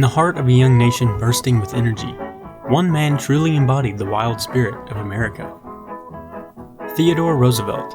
In the heart of a young nation bursting with energy, one man truly embodied the wild spirit of America. Theodore Roosevelt,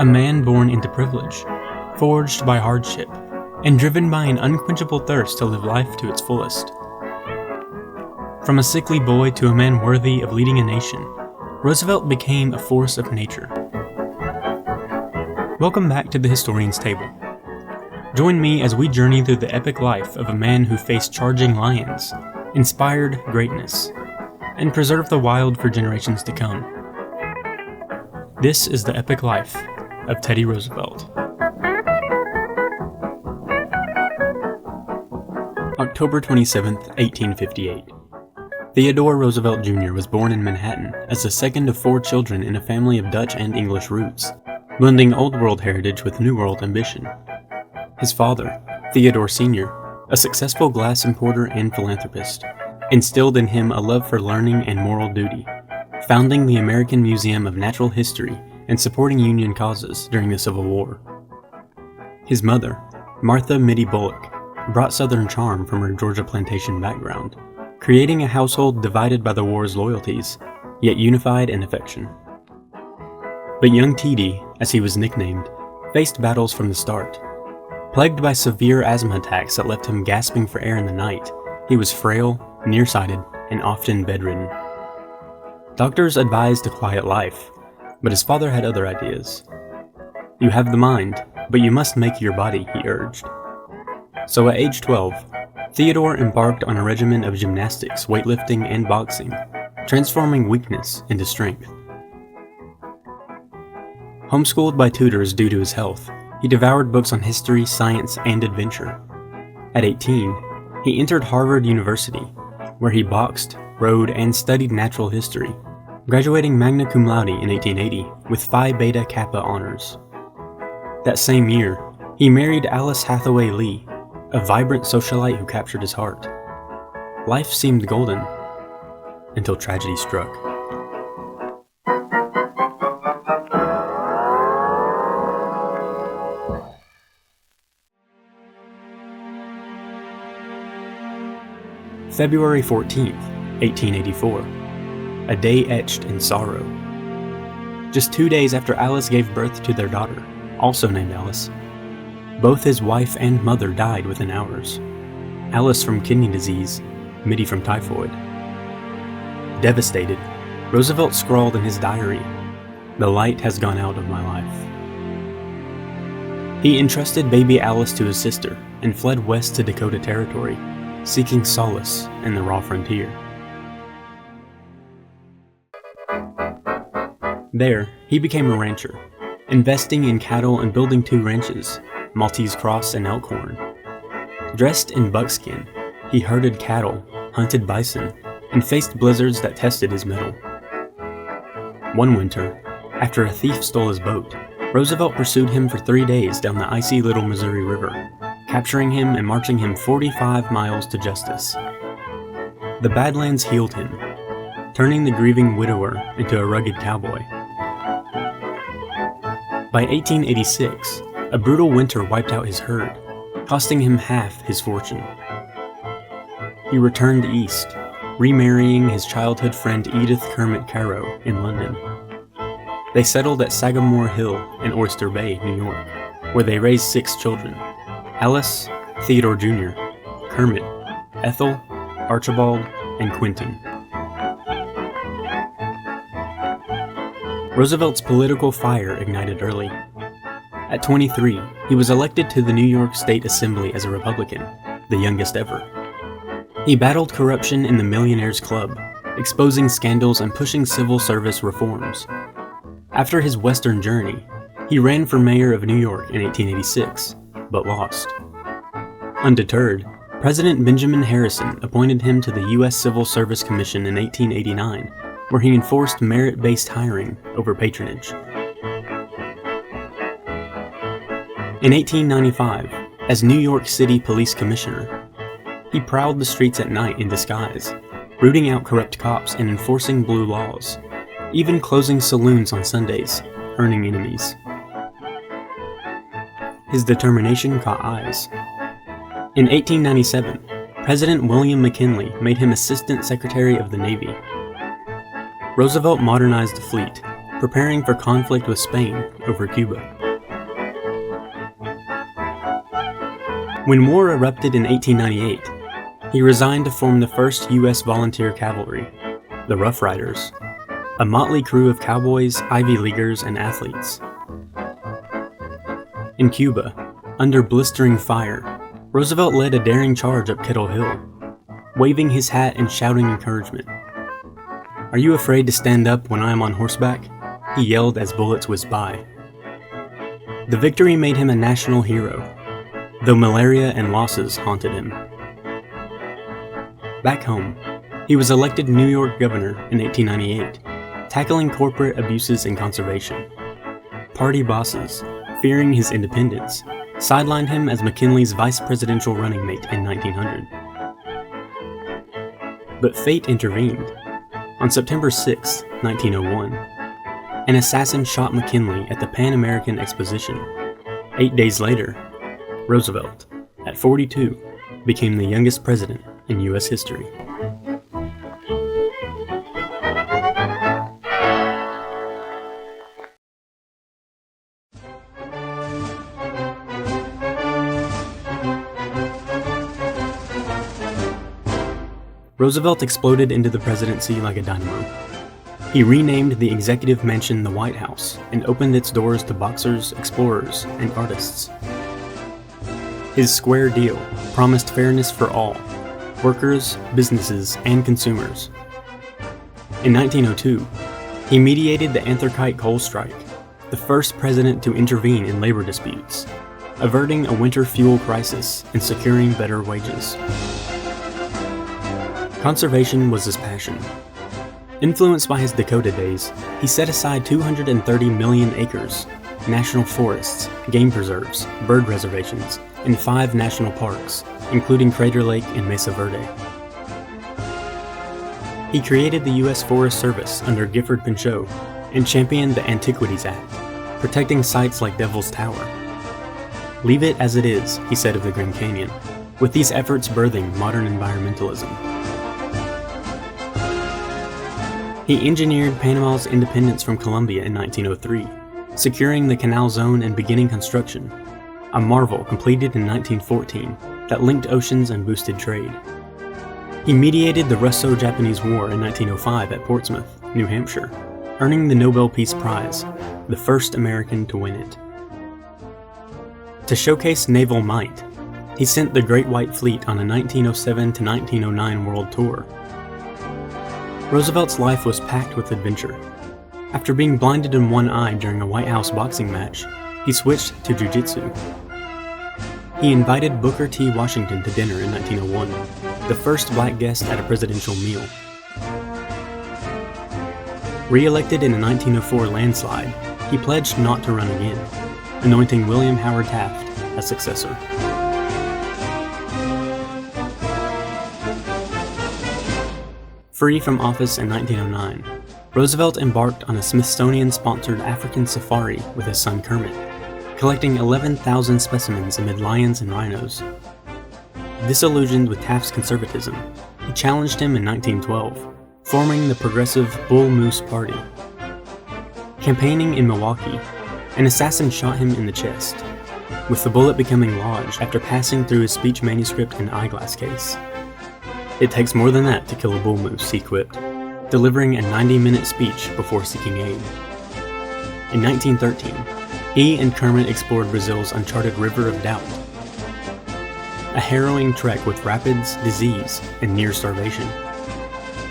a man born into privilege, forged by hardship, and driven by an unquenchable thirst to live life to its fullest. From a sickly boy to a man worthy of leading a nation, Roosevelt became a force of nature. Welcome back to the Historian's Table. Join me as we journey through the epic life of a man who faced charging lions, inspired greatness, and preserved the wild for generations to come. This is the epic life of Teddy Roosevelt. October 27, 1858. Theodore Roosevelt Jr. was born in Manhattan as the second of 4 children in a family of Dutch and English roots, blending Old World heritage with New World ambition. His father, Theodore Sr., a successful glass importer and philanthropist, instilled in him a love for learning and moral duty, founding the American Museum of Natural History and supporting Union causes during the Civil War. His mother, Martha Mitty Bullock, brought Southern charm from her Georgia plantation background, creating a household divided by the war's loyalties, yet unified in affection. But young T.D., as he was nicknamed, faced battles from the start. Plagued by severe asthma attacks that left him gasping for air in the night, he was frail, nearsighted, and often bedridden. Doctors advised a quiet life, but his father had other ideas. "You have the mind, but you must make your body," he urged. So at age 12, Theodore embarked on a regimen of gymnastics, weightlifting, and boxing, transforming weakness into strength. Homeschooled by tutors due to his health, he devoured books on history, science, and adventure. At 18, he entered Harvard University, where he boxed, rode, and studied natural history, graduating magna cum laude in 1880 with Phi Beta Kappa honors. That same year, he married Alice Hathaway Lee, a vibrant socialite who captured his heart. Life seemed golden, until tragedy struck. February 14th, 1884, a day etched in sorrow. Just 2 days after Alice gave birth to their daughter, also named Alice, both his wife and mother died within hours. Alice from kidney disease, Mitty from typhoid. Devastated, Roosevelt scrawled in his diary, "The light has gone out of my life." He entrusted baby Alice to his sister and fled west to Dakota Territory, seeking solace in the raw frontier. There, he became a rancher, investing in cattle and building 2 ranches, Maltese Cross and Elkhorn. Dressed in buckskin, he herded cattle, hunted bison, and faced blizzards that tested his mettle. One winter, after a thief stole his boat, Roosevelt pursued him for 3 days down the icy Little Missouri River, capturing him and marching him 45 miles to justice. The Badlands healed him, turning the grieving widower into a rugged cowboy. By 1886, a brutal winter wiped out his herd, costing him half his fortune. He returned east, remarrying his childhood friend Edith Kermit Carow in London. They settled at Sagamore Hill in Oyster Bay, New York, where they raised 6 children: Alice, Theodore Jr., Kermit, Ethel, Archibald, and Quentin. Roosevelt's political fire ignited early. At 23, he was elected to the New York State Assembly as a Republican, the youngest ever. He battled corruption in the Millionaires Club, exposing scandals and pushing civil service reforms. After his Western journey, he ran for mayor of New York in 1886, but lost. Undeterred, President Benjamin Harrison appointed him to the U.S. Civil Service Commission in 1889, where he enforced merit-based hiring over patronage. In 1895, as New York City Police Commissioner, he prowled the streets at night in disguise, rooting out corrupt cops and enforcing blue laws, even closing saloons on Sundays, earning enemies. His determination caught eyes. In 1897, President William McKinley made him Assistant Secretary of the Navy. Roosevelt modernized the fleet, preparing for conflict with Spain over Cuba. When war erupted in 1898, he resigned to form the first U.S. volunteer cavalry, the Rough Riders, a motley crew of cowboys, Ivy Leaguers, and athletes. In Cuba, under blistering fire, Roosevelt led a daring charge up Kettle Hill, waving his hat and shouting encouragement. "Are you afraid to stand up when I am on horseback?" he yelled as bullets whizzed by. The victory made him a national hero, though malaria and losses haunted him. Back home, he was elected New York governor in 1898, tackling corporate abuses and conservation. Party bosses, fearing his independence, sidelined him as McKinley's vice presidential running mate in 1900. But fate intervened. On September 6, 1901, an assassin shot McKinley at the Pan American Exposition. 8 days later, Roosevelt, at 42, became the youngest president in U.S. history. Roosevelt exploded into the presidency like a dynamo. He renamed the executive mansion the White House and opened its doors to boxers, explorers, and artists. His square deal promised fairness for all, workers, businesses, and consumers. In 1902, he mediated the anthracite coal strike, the first president to intervene in labor disputes, averting a winter fuel crisis and securing better wages. Conservation was his passion. Influenced by his Dakota days, he set aside 230 million acres, national forests, game preserves, bird reservations, and 5 national parks, including Crater Lake and Mesa Verde. He created the U.S. Forest Service under Gifford Pinchot and championed the Antiquities Act, protecting sites like Devil's Tower. "Leave it as it is," he said of the Grand Canyon, with these efforts birthing modern environmentalism. He engineered Panama's independence from Colombia in 1903, securing the Canal Zone and beginning construction, a marvel completed in 1914 that linked oceans and boosted trade. He mediated the Russo-Japanese War in 1905 at Portsmouth, New Hampshire, earning the Nobel Peace Prize, the first American to win it. To showcase naval might, he sent the Great White Fleet on a 1907 to 1909 world tour. Roosevelt's life was packed with adventure. After being blinded in one eye during a White House boxing match, he switched to jiu-jitsu. He invited Booker T. Washington to dinner in 1901, the first black guest at a presidential meal. Re-elected in a 1904 landslide, he pledged not to run again, anointing William Howard Taft as successor. Free from office in 1909, Roosevelt embarked on a Smithsonian-sponsored African safari with his son Kermit, collecting 11,000 specimens amid lions and rhinos. Disillusioned with Taft's conservatism, he challenged him in 1912, forming the progressive Bull Moose Party. Campaigning in Milwaukee, an assassin shot him in the chest, with the bullet becoming lodged after passing through his speech manuscript and eyeglass case. "It takes more than that to kill a bull moose," he quipped, delivering a 90-minute speech before seeking aid. In 1913, he and Kermit explored Brazil's uncharted River of Doubt, a harrowing trek with rapids, disease, and near starvation.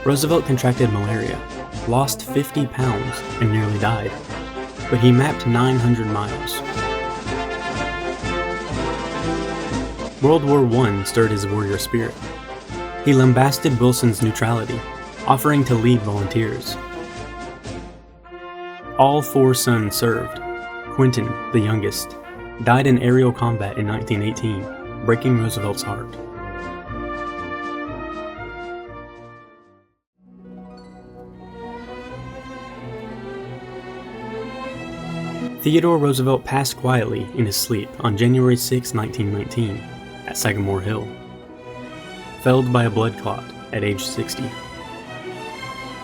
Roosevelt contracted malaria, lost 50 pounds, and nearly died, but he mapped 900 miles. World War I stirred his warrior spirit. He lambasted Wilson's neutrality, offering to lead volunteers. All 4 sons served. Quentin, the youngest, died in aerial combat in 1918, breaking Roosevelt's heart. Theodore Roosevelt passed quietly in his sleep on January 6, 1919, at Sagamore Hill. felled by a blood clot at age 60.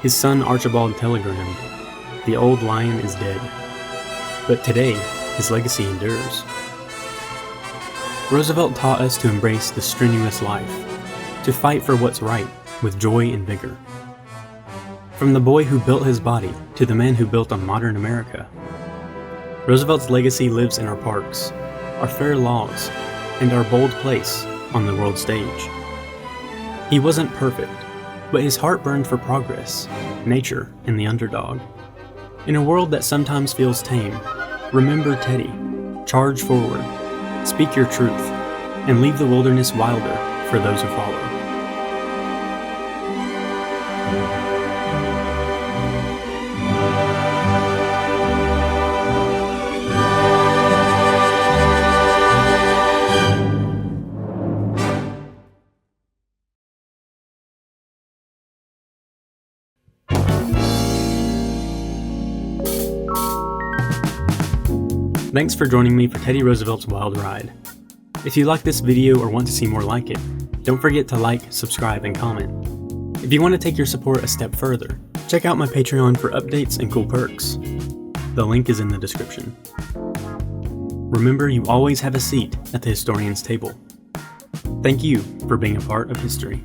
His son Archibald telegrammed, "The old lion is dead." But today, his legacy endures. Roosevelt taught us to embrace the strenuous life, to fight for what's right with joy and vigor. From the boy who built his body to the man who built a modern America, Roosevelt's legacy lives in our parks, our fair laws, and our bold place on the world stage. He wasn't perfect, but his heart burned for progress, nature, and the underdog. In a world that sometimes feels tame, remember Teddy, charge forward, speak your truth, and leave the wilderness wilder for those who follow. Thanks for joining me for Teddy Roosevelt's Wild Ride. If you like this video or want to see more like it, don't forget to like, subscribe, and comment. If you want to take your support a step further, check out my Patreon for updates and cool perks. The link is in the description. Remember, you always have a seat at the historian's table. Thank you for being a part of history.